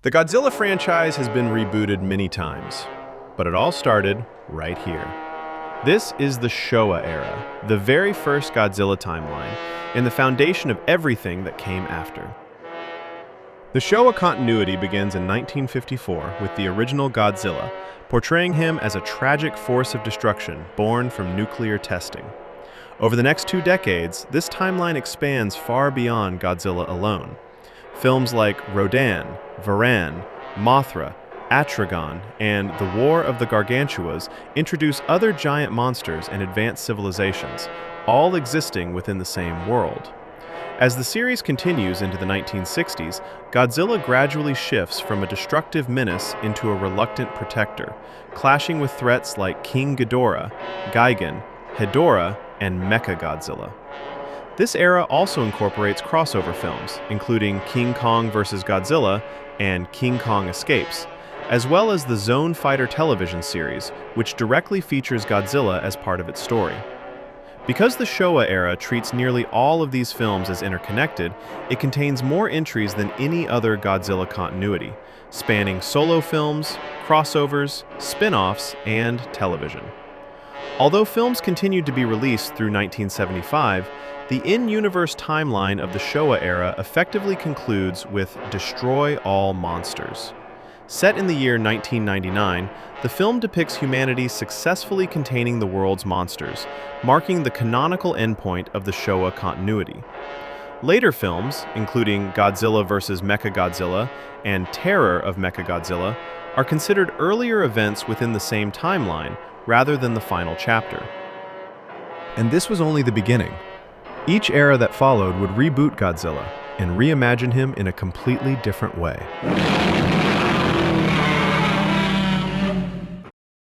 The Godzilla franchise has been rebooted many times, but it all started right here. This is the Showa era, the very first Godzilla timeline, and the foundation of everything that came after. The Showa continuity begins in 1954 with the original Godzilla, portraying him as a tragic force of destruction born from nuclear testing. Over the next 2 decades, this timeline expands far beyond Godzilla alone. Films like Rodan, Varan, Mothra, Atragon, and The War of the Gargantuas introduce other giant monsters and advanced civilizations, all existing within the same world. As the series continues into the 1960s, Godzilla gradually shifts from a destructive menace into a reluctant protector, clashing with threats like King Ghidorah, Gigan, Hedorah, and Mechagodzilla. This era also incorporates crossover films, including King Kong vs. Godzilla and King Kong Escapes, as well as the Zone Fighter television series, which directly features Godzilla as part of its story. Because the Showa era treats nearly all of these films as interconnected, it contains more entries than any other Godzilla continuity, spanning solo films, crossovers, spin-offs, and television. Although films continued to be released through 1975, the in-universe timeline of the Showa era effectively concludes with Destroy All Monsters. Set in the year 1999, the film depicts humanity successfully containing the world's monsters, marking the canonical endpoint of the Showa continuity. Later films, including Godzilla vs. Mechagodzilla and Terror of Mechagodzilla, are considered earlier events within the same timeline, rather than the final chapter. And this was only the beginning. Each era that followed would reboot Godzilla and reimagine him in a completely different way.